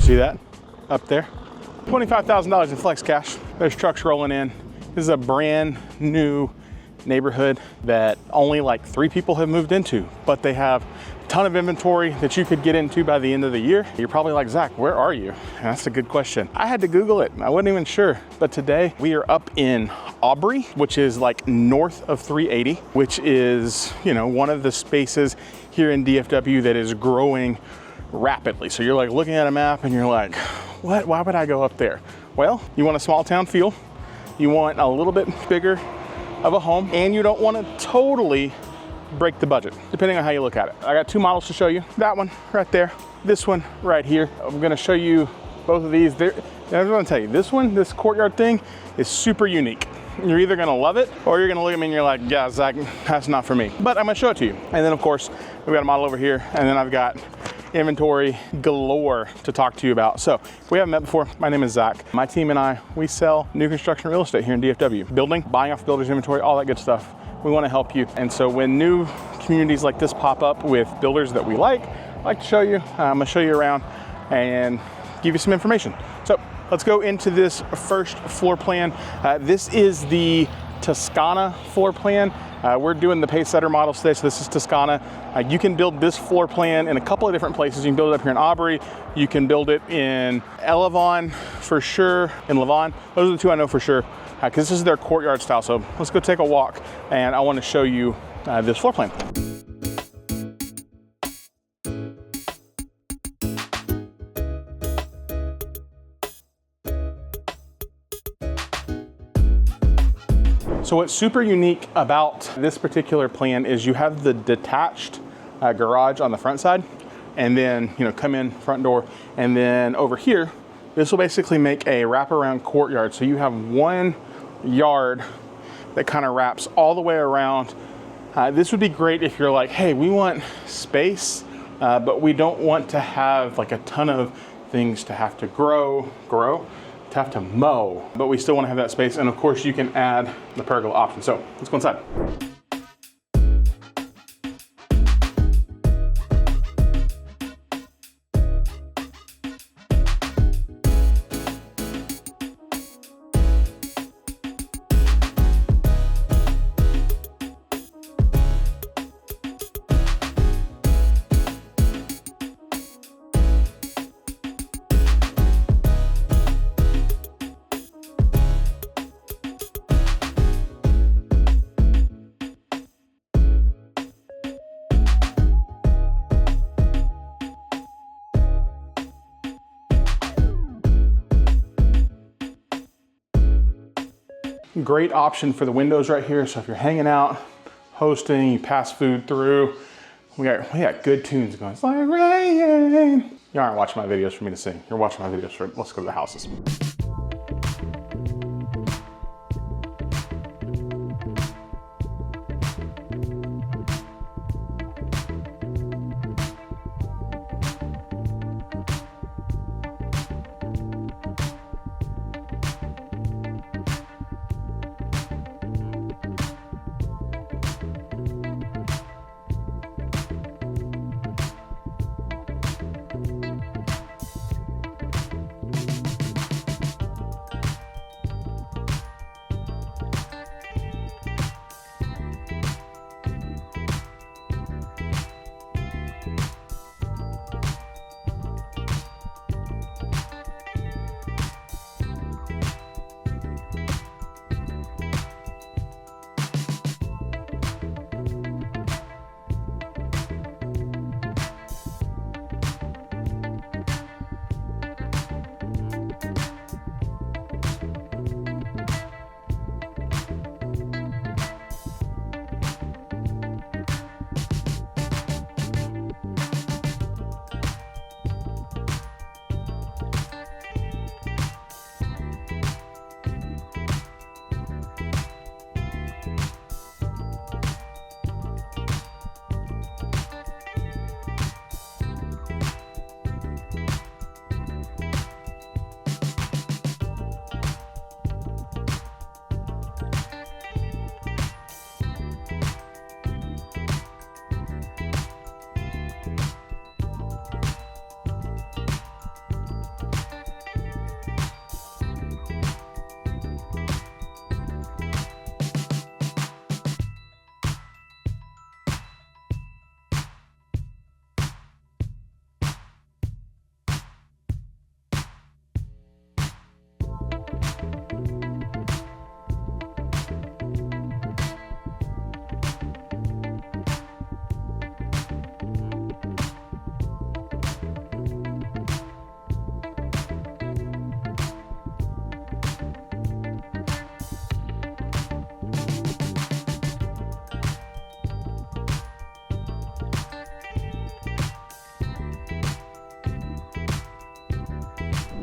See that up there? $25,000 in flex cash. There's trucks rolling in. This is a brand new neighborhood that only like 3 people have moved into, but they have a ton of inventory that you could get into by the end of the year. You're probably like, Zach, where are you? And that's a good question. I had to Google it. I wasn't even sure. But today we are up in Aubrey, which is like north of 380, which is, you know, one of the spaces here in DFW that is growing rapidly. So you're like looking at a map and you're like, what? Why would I go up there? Well, you want a small town feel. You want a little bit bigger of a home, and you don't want to totally break the budget, depending on how you look at it. I got 2 models to show you. That one right there, this one right here. I'm gonna show you both of these. I was gonna tell you, this one, this courtyard thing is super unique. You're either gonna love it, or you're gonna look at me and you're like, yeah, Zach, that's not for me. But I'm gonna show it to you. And then of course, we've got a model over here, and then I've got inventory galore to talk to you about. So if we haven't met before, my name is Zach. My team and I, we sell new construction real estate here in DFW. Building, buying off builders inventory, all that good stuff. We want to help you. And so when new communities like this pop up with builders that we like to show you. I'm gonna show you around and give you some information. So let's go into this first floor plan. This is the Toscana floor plan. We're doing the Pacesetter model today, so this is Toscana. You can build this floor plan in a couple of different places. You can build it up here in Aubrey. You can build it in Elevon for sure, in Levon. Those are the 2 I know for sure, because this is their courtyard style. So let's go take a walk, and I want to show you this floor plan. So what's super unique about this particular plan is you have the detached garage on the front side, and then, you know, come in front door, and then over here, this will basically make a wraparound courtyard. So you have one yard that kind of wraps all the way around. This would be great if you're like, hey, we want space, but we don't want to have like a ton of things to have to to have to mow, but we still want to have that space. And of course you can add the pergola option. So let's go inside. Great option for the windows right here. So if you're hanging out, hosting, you pass food through, we got good tunes going. It's like rain. You aren't watching my videos for me to sing. You're watching my videos for, let's go to the houses.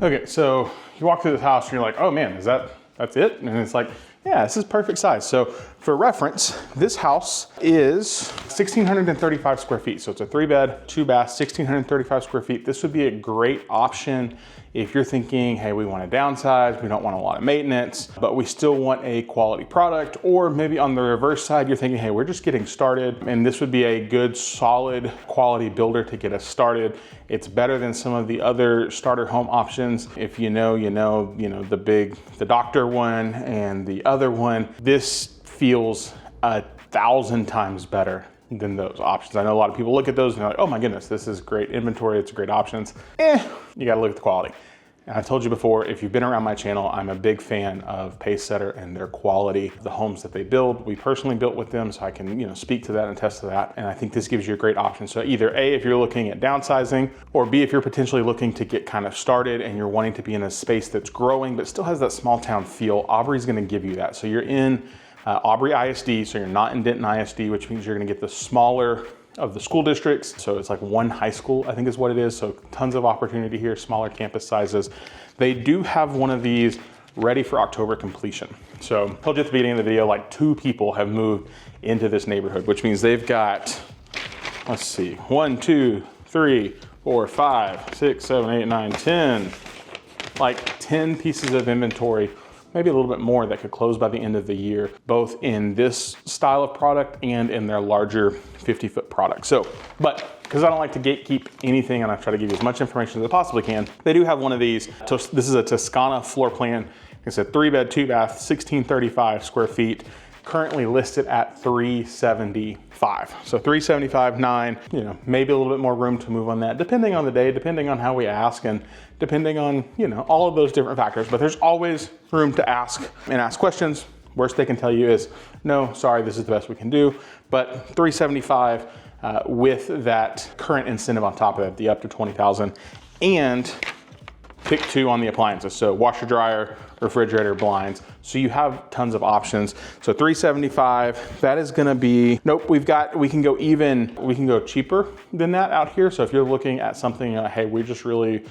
Okay, so you walk through this house and you're like, oh man, that's it? And it's like, yeah, this is perfect size. So for reference, this house is 1,635 square feet. So it's a 3-bed, 2-bath, 1,635 square feet. This would be a great option if you're thinking, hey, we want to downsize, we don't want a lot of maintenance, but we still want a quality product. Or maybe on the reverse side, you're thinking, hey, we're just getting started, and this would be a good, solid quality builder to get us started. It's better than some of the other starter home options. If you know, the doctor one and the other one. This feels 1,000 times better than those options. I know a lot of people look at those and they're like, oh my goodness, this is great inventory, it's great options. You gotta look at the quality. And I told you before, if you've been around my channel, I'm a big fan of Pacesetter and their quality, the homes that they build. We personally built with them, so I can speak to that and attest to that. And I think this gives you a great option. So either A, if you're looking at downsizing, or B, if you're potentially looking to get kind of started and you're wanting to be in a space that's growing, but still has that small town feel, Aubrey's gonna give you that. So you're in Aubrey ISD, so you're not in Denton ISD, which means you're gonna get the smaller of the school districts. So it's like one high school, I think is what it is. So tons of opportunity here, smaller campus sizes. They do have one of these ready for October completion. So I told you at the beginning of the video, like 2 people have moved into this neighborhood, which means they've got, let's see, 1, 2, 3, 4, 5, 6, 7, 8, 9, 10, like 10 pieces of inventory, maybe a little bit more, that could close by the end of the year, both in this style of product and in their larger 50-foot product. So, but because I don't like to gatekeep anything and I try to give you as much information as I possibly can, they do have one of these. This is a Toscana floor plan. It's a 3-bed, 2-bath, 1,635 square feet, currently listed at $375. So $375.9, maybe a little bit more room to move on that, depending on the day, depending on how we ask, and depending on, all of those different factors. But there's always room to ask and ask questions. Worst they can tell you is, no, sorry, this is the best we can do. But $375 with that current incentive on top of that, the up to $20,000, and pick 2 on the appliances. So washer, dryer, refrigerator, blinds. So you have tons of options. So $375, that is gonna be, nope, we can go cheaper than that out here. So if you're looking at something, hey, we just really,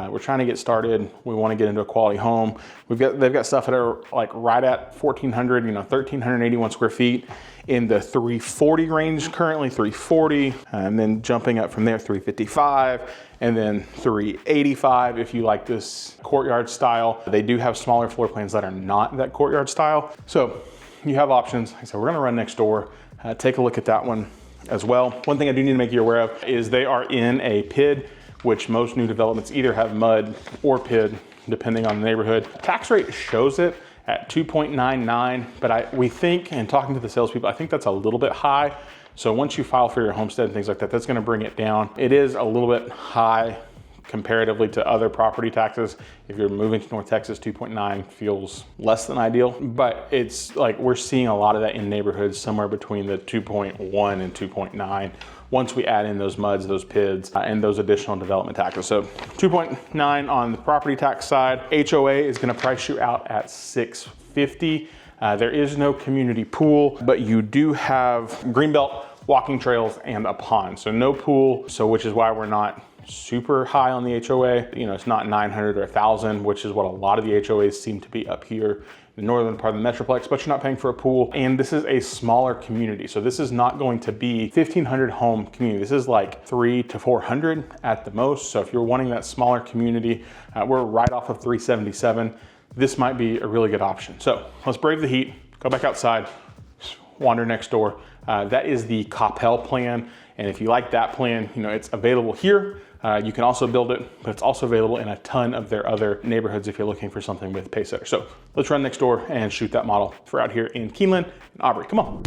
we're trying to get started, we wanna get into a quality home. They've got stuff that are like right at 1,400, 1,381 square feet in the 340 range, currently 340, and then jumping up from there, 355, and then 385 if you like this courtyard style. They do have smaller floor plans that are not that courtyard style. So you have options. Like I said, we're gonna run next door, take a look at that one as well. One thing I do need to make you aware of is they are in a PID, which most new developments either have mud or PID, depending on the neighborhood. Tax rate shows it at 2.99, but we think, and talking to the salespeople, I think that's a little bit high. So once you file for your homestead and things like that, that's gonna bring it down. It is a little bit high comparatively to other property taxes. If you're moving to North Texas, 2.9 feels less than ideal, but it's like we're seeing a lot of that in neighborhoods somewhere between the 2.1 and 2.9 once we add in those MUDs, those PIDs, and those additional development taxes. So 2.9 on the property tax side. HOA is gonna price you out at $650. There is no community pool, but you do have greenbelt, walking trails, and a pond. So no pool, which is why we're not super high on the HOA. It's not 900 or 1,000, which is what a lot of the HOAs seem to be up here in the northern part of the Metroplex, but you're not paying for a pool. And this is a smaller community. So this is not going to be 1,500 home community. This is like 300 to 400 at the most. So if you're wanting that smaller community, we're right off of 377. This might be a really good option. So let's brave the heat, go back outside, wander next door. That is the Capel plan. And if you like that plan, it's available here. You can also build it, but it's also available in a ton of their other neighborhoods if you're looking for something with Pacesetter. So let's run next door and shoot that model for out here in Keeneland and Aubrey. Come on.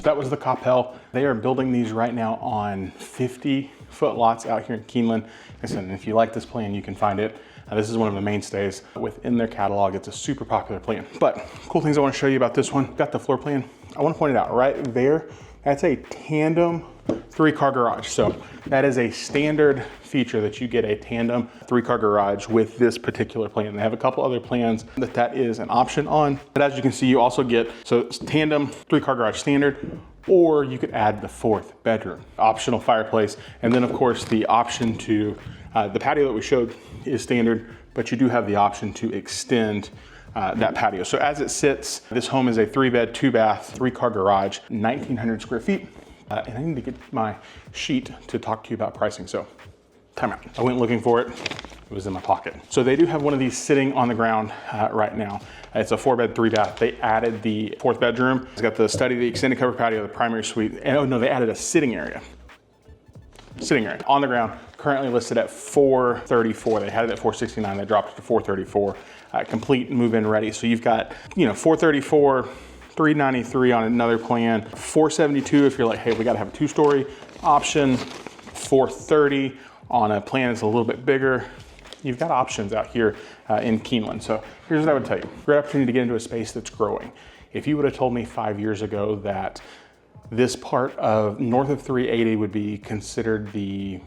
that was the Coppell. They are building these right now on 50-foot lots out here in Keeneland. Listen, if you like this plan, you can find it. This is one of the mainstays within their catalog. It's a super popular plan. But cool things I want to show you about this one. Got the floor plan. I want to point it out right there. That's a tandem 3-car garage. So that is a standard feature that you get a tandem 3-car garage with this particular plan. They have a couple other plans that is an option on. But as you can see, you also get, so it's tandem 3-car garage standard, or you could add the 4th bedroom, optional fireplace. And then of course the option to, the patio that we showed is standard, but you do have the option to extend that patio. So as it sits, this home is a 3-bed, 2-bath, 3-car garage, 1,900 square feet. And I need to get my sheet to talk to you about pricing. So time out. I went looking for it. It was in my pocket. So they do have one of these sitting on the ground right now. It's a 4-bed, 3-bath. They added the 4th bedroom. It's got the study, the extended cover patio, the primary suite. And oh no, they added a sitting area. Sitting area on the ground, currently listed at $434. They had it at $469. They dropped it to $434. Complete move-in ready. So you've got, you know, $434, $393 on another plan, $472 if you're like, hey, we got to have a 2-story option, $430 on a plan that's a little bit bigger. You've got options out here in Keeneland. So here's what I would tell you. Great opportunity to get into a space that's growing. If you would have told me 5 years ago that this part of north of 380 would be considered the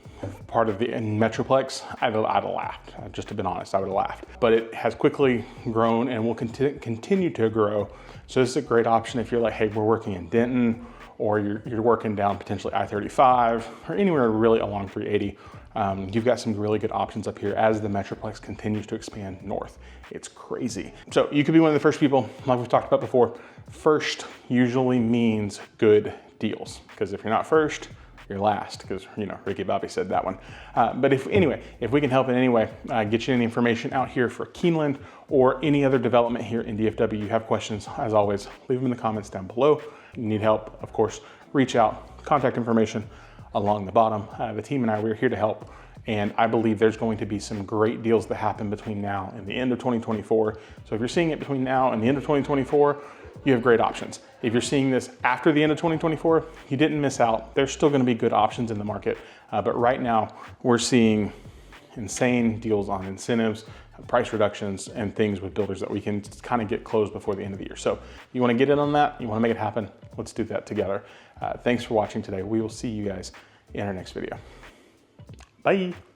part of the Metroplex, I'd have laughed. Just to be honest, I would have laughed. But it has quickly grown and will continue to grow. So this is a great option if you're like, hey, we're working in Denton, or you're working down potentially I-35, or anywhere really along 380. You've got some really good options up here as the Metroplex continues to expand north. It's crazy. So you could be one of the first people, like we've talked about before. First usually means good deals, because if you're not first, you're last, because, you know, Ricky Bobby said that one. But if we can help in any way, get you any information out here for Keeneland or any other development here in DFW, you have questions, as always, leave them in the comments down below. You need help, of course, reach out, contact information along the bottom. The team and I, we're here to help. And I believe there's going to be some great deals that happen between now and the end of 2024. So if you're seeing it between now and the end of 2024, you have great options. If you're seeing this after the end of 2024, you didn't miss out. There's still going to be good options in the market. But right now, we're seeing insane deals on incentives, price reductions, and things with builders that we can kind of get closed before the end of the year. So you want to get in on that, you want to make it happen, let's do that together. Thanks for watching today. We will see you guys in our next video. Bye.